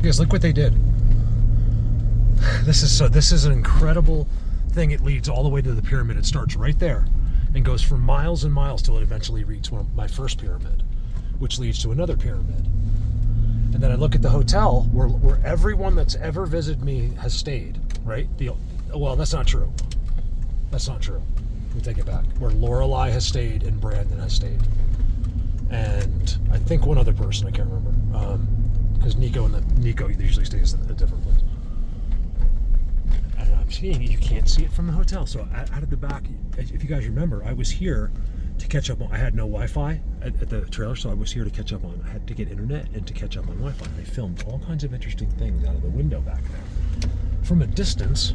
Because look what they did. This is an incredible thing. It leads all the way to the pyramid. It starts right there and goes for miles and miles till it eventually reaches my first pyramid, which leads to another pyramid. And then I look at the hotel where everyone that's ever visited me has stayed, right? Well, that's not true. That's not true. Let me take it back. Where Lorelei has stayed and Brandon has stayed. And I think one other person, I can't remember. Because Nico usually stays in a different place. And I'm seeing it, you can't see it from the hotel. So out of the back, if you guys remember, I was here to catch up on, I had no Wi-Fi at the trailer, so I was here to catch up on, I had to get internet and to catch up on Wi-Fi. I filmed all kinds of interesting things out of the window back there. From a distance,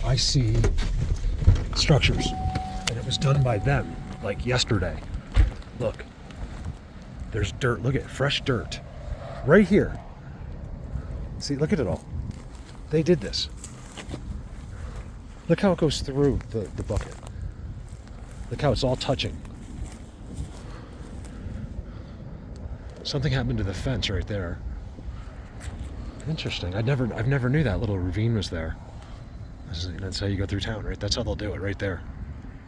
I see structures, and it was done by them, like yesterday. Look, there's dirt, look at it, fresh dirt, right here. See, look at it all. They did this. Look how it goes through the bucket. Look how it's all touching. Something happened to the fence right there. Interesting. I've never knew that little ravine was there. That's how you go through town, right? That's how they'll do it, right there.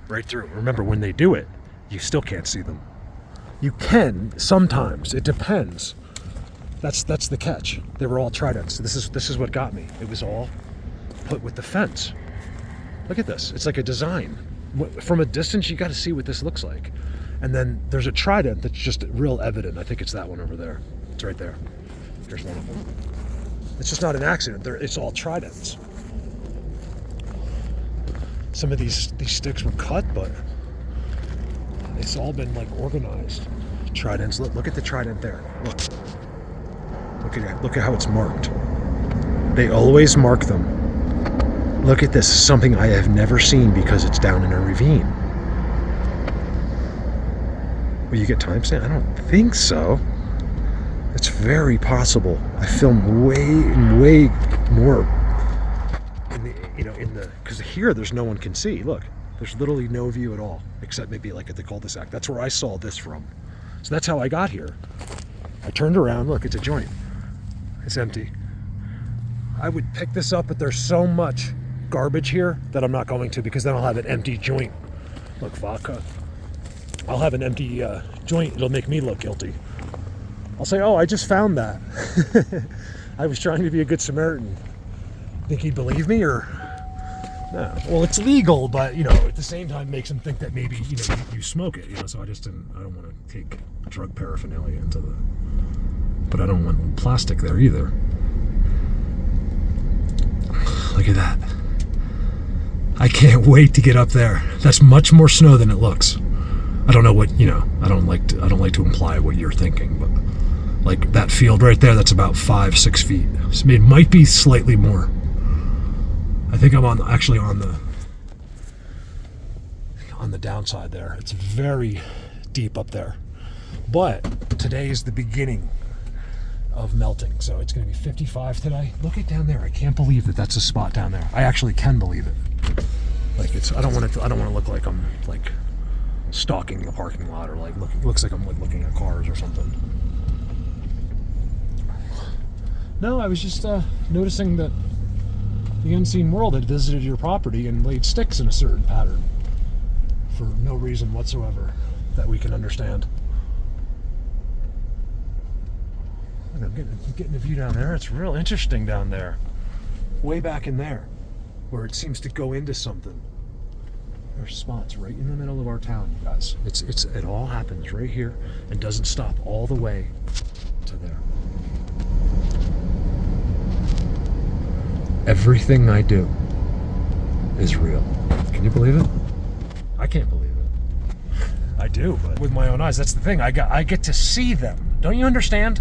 Right through. Remember, when they do it, you still can't see them. You can sometimes. It depends. That's the catch. They were all tridents. This is what got me. It was all put with the fence. Look at this. It's like a design. From a distance, you got to see what this looks like. And then there's a trident that's just real evident. I think it's that one over there. It's right there. Here's one of them. It's just not an accident. It's all tridents. Some of these sticks were cut, but it's all been like organized. Tridents. Look at the trident there. Look at how it's marked. They always mark them. Look at this, something I have never seen because it's down in a ravine. Will you get timestamp? I don't think so. It's very possible. I filmed way more because here there's no one can see. Look, there's literally no view at all, except maybe like at the cul-de-sac. That's where I saw this from. So that's how I got here. I turned around, look, it's a joint. It's empty. I would pick this up, but there's so much garbage here that I'm not going to, because then I'll have an empty joint. Look, vodka. I'll have an empty joint. It'll make me look guilty. I'll say, oh, I just found that. I was trying to be a good Samaritan. Think he'd believe me, or no? Well, it's legal, but at the same time makes him think that maybe you smoke it. So I don't want to take drug paraphernalia into the, but I don't want plastic there either. Look at that. I can't wait to get up there. That's much more snow than it looks. I don't know what, I don't like to imply what you're thinking, but like that field right there, that's about 5-6 feet. So it might be slightly more. I think I'm actually on the downside there. It's very deep up there. But today is the beginning of melting, so it's going to be 55 today. Look at down there. I can't believe that that's a spot down there. I actually can believe it. Like I don't want to look like I'm like stalking the parking lot, or like looks like I'm like looking at cars or something. No, I was just noticing that the unseen world had visited your property and laid sticks in a certain pattern for no reason whatsoever that we can understand. And I'm getting a view down there. It's real interesting down there. Way back in there, where it seems to go into something. There's spots right in the middle of our town, you guys. It all happens right here and doesn't stop all the way to there. Everything I do is real. Can you believe it? I can't believe it. I do, but with my own eyes. That's the thing. I get to see them. Don't you understand?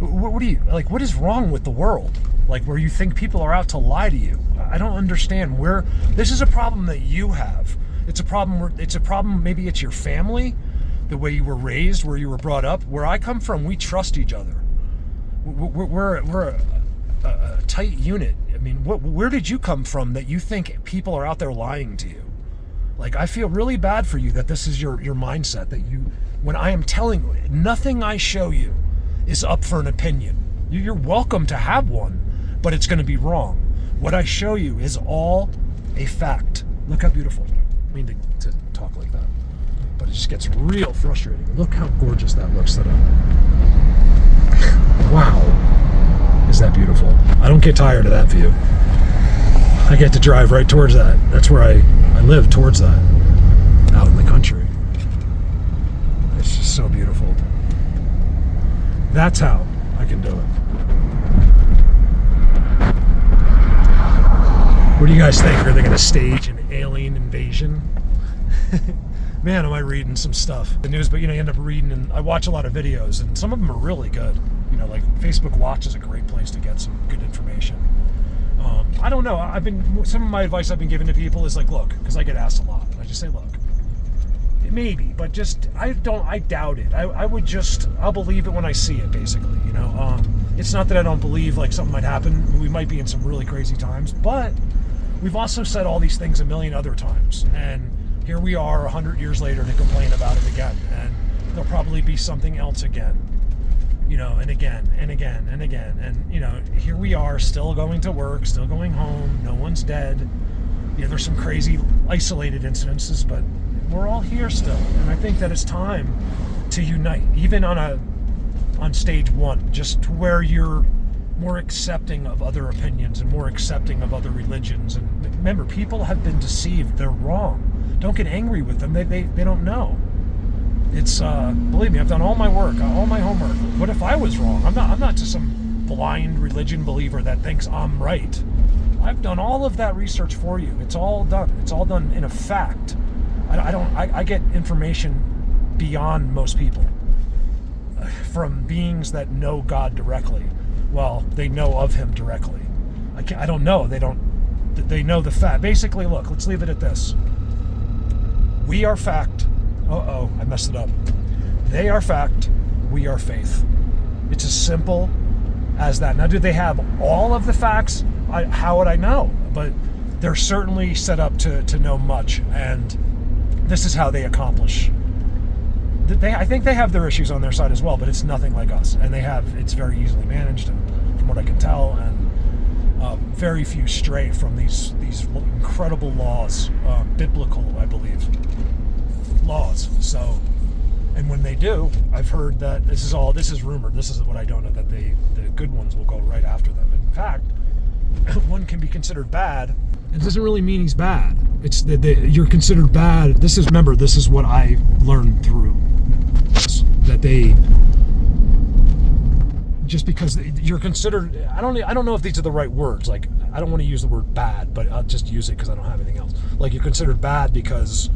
What do you like? What is wrong with the world? Like, where you think people are out to lie to you? I don't understand. This is a problem that you have. It's a problem. Maybe it's your family, the way you were raised, where you were brought up. Where I come from, we trust each other. We're a tight unit. I mean, where did you come from that you think people are out there lying to you? Like, I feel really bad for you that this is your mindset, that when I am telling you, nothing I show you is up for an opinion. You're welcome to have one, but it's going to be wrong. What I show you is all a fact. Look how beautiful. I mean to talk like that, but it just gets real frustrating. Look how gorgeous that looks set up. Wow. Is that beautiful? I don't get tired of that view. I get to drive right towards that. That's where I live, towards that, out in the country. It's just so beautiful. That's how I can do it. What do you guys think? Are they going to stage an alien invasion? Man, am I reading some stuff. The news, but you end up reading, and I watch a lot of videos, and some of them are really good. Like Facebook Watch is a great place to get some good information. I don't know. Some of my advice I've been giving to people is like, look, because I get asked a lot. I just say, look, maybe, but just I doubt it. I'll believe it when I see it, basically. It's not that I don't believe like something might happen. We might be in some really crazy times, but we've also said all these things a million other times, and here we are 100 years later to complain about it again, and there'll probably be something else again. And again, and again, and again. And, here we are still going to work, still going home. No one's dead. There's some crazy isolated incidences, but we're all here still. And I think that it's time to unite, even on stage one, just to where you're more accepting of other opinions and more accepting of other religions. And remember, people have been deceived. They're wrong. Don't get angry with them. They don't know. It's believe me, I've done all my work, all my homework. What if I was wrong? I'm not just some blind religion believer that thinks I'm right. I've done all of that research for you. It's all done. It's all done in a fact. I get information beyond most people from beings that know God directly. Well, they know of Him directly. I don't know. They know the fact. Basically, look, let's leave it at this. We are fact. I messed it up. They are fact, we are faith. It's as simple as that. Now, do they have all of the facts? How would I know? But they're certainly set up to know much, and this is how they accomplish. I think they have their issues on their side as well, but it's nothing like us, and it's very easily managed, and from what I can tell, and very few stray from these incredible laws, biblical, I believe. Laws. So, and when they do, I've heard that this is rumored. This is what I don't know, that the good ones will go right after them. In fact, one can be considered bad. It doesn't really mean he's bad. It's that you're considered bad. This is what I learned through this, that just because you're considered, I don't know if these are the right words. Like, I don't want to use the word bad, but I'll just use it because I don't have anything else. Like, you're considered bad because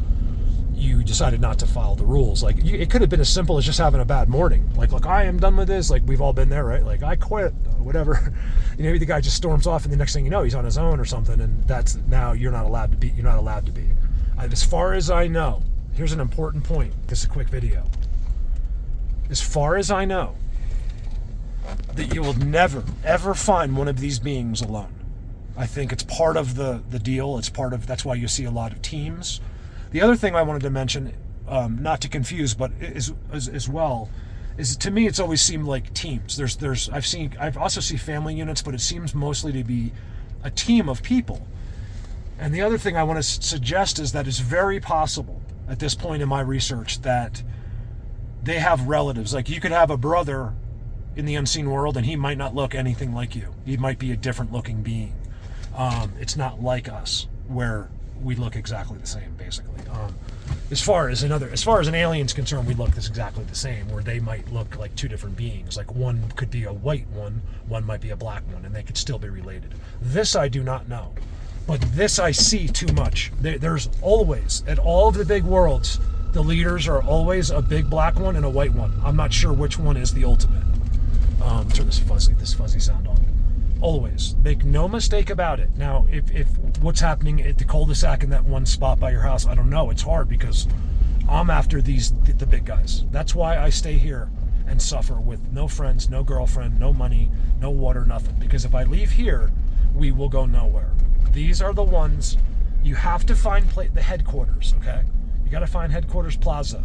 you decided not to follow the rules. Like, it could have been as simple as just having a bad morning. Like, look, I am done with this. Like, we've all been there, right? Like, I quit, whatever. Maybe the guy just storms off, and the next thing you know, he's on his own or something, and that's now you're not allowed to be. You're not allowed to be. As far as I know, here's an important point. This is a quick video. As far as I know, that you will never, ever find one of these beings alone. I think it's part of the deal. That's why you see a lot of teams. The other thing I wanted to mention, not to confuse, but as well, is to me it's always seemed like teams. I've also seen family units, but it seems mostly to be a team of people. And the other thing I want to suggest is that it's very possible at this point in my research that they have relatives. Like, you could have a brother in the unseen world, and he might not look anything like you. He might be a different looking being. It's not like us, where we look exactly the same, basically. As far as an alien's concerned, we look exactly the same, where they might look like two different beings. Like, one could be a white one might be a black one, and they could still be related. This I do not know, but this I see too much. There's always, at all of the big worlds, the leaders are always a big black one and a white one. I'm not sure which one is the ultimate. Turn this fuzzy sound on. Always. Make no mistake about it. Now, if what's happening at the cul-de-sac in that one spot by your house, I don't know. It's hard because I'm after the big guys. That's why I stay here and suffer with no friends, no girlfriend, no money, no water, nothing. Because if I leave here, we will go nowhere. These are the ones you have to find the headquarters, okay? You got to find headquarters plaza.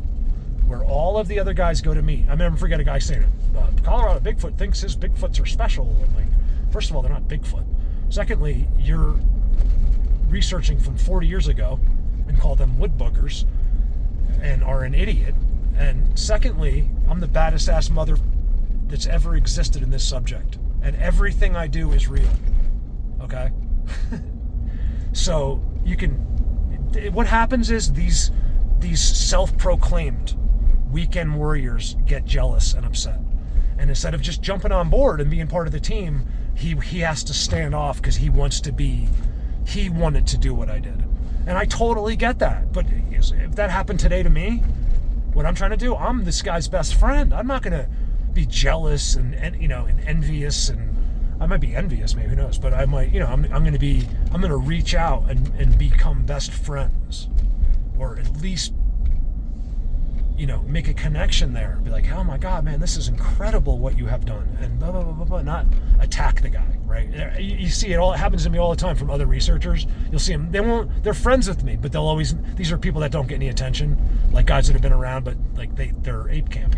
where all of the other guys go to meet. I never forget a guy saying it. Colorado Bigfoot thinks his Bigfoots are special. I'm like, first of all, they're not Bigfoot. Secondly, you're researching from 40 years ago and call them wood boogers and are an idiot. And secondly, I'm the baddest ass mother that's ever existed in this subject. And everything I do is real. Okay? So you can, what happens is these self-proclaimed weekend warriors get jealous and upset. And instead of just jumping on board and being part of the team, he has to stand off because he wanted to do what I did. And I totally get that. But if that happened today to me, what I'm trying to do, I'm this guy's best friend. I'm not going to be jealous and envious, and I might be envious, maybe, who knows, but I might, I'm going to reach out and become best friends, or at least, make a connection there. Be like, oh my God, man, this is incredible what you have done, and blah, blah, blah, blah, blah, not attack the guy, right? You see it all, it happens to me all the time from other researchers. You'll see them, they're friends with me, but these are people that don't get any attention, like guys that have been around, but like they're ape camp,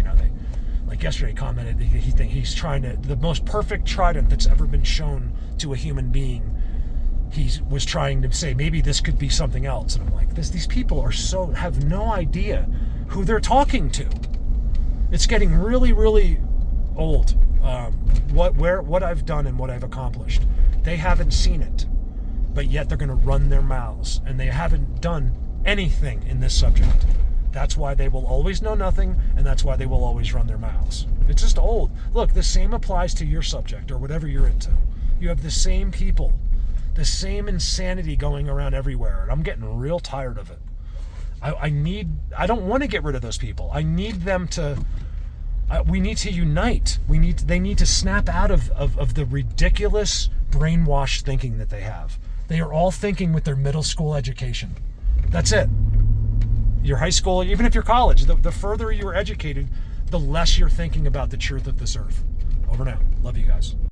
like yesterday commented, he's trying to, the most perfect trident that's ever been shown to a human being, he was trying to say, maybe this could be something else. And I'm like, these people have no idea who they're talking to. It's getting really, really old. What I've done and what I've accomplished. They haven't seen it, but yet they're going to run their mouths, and they haven't done anything in this subject. That's why they will always know nothing, and that's why they will always run their mouths. It's just old. Look, the same applies to your subject or whatever you're into. You have the same people, the same insanity going around everywhere, and I'm getting real tired of it. I don't want to get rid of those people. I need them to, we need to unite. They need to snap out of the ridiculous brainwashed thinking that they have. They are all thinking with their middle school education. That's it. Your high school, even if you're college, the further you're educated, the less you're thinking about the truth of this earth. Over now. Love you guys.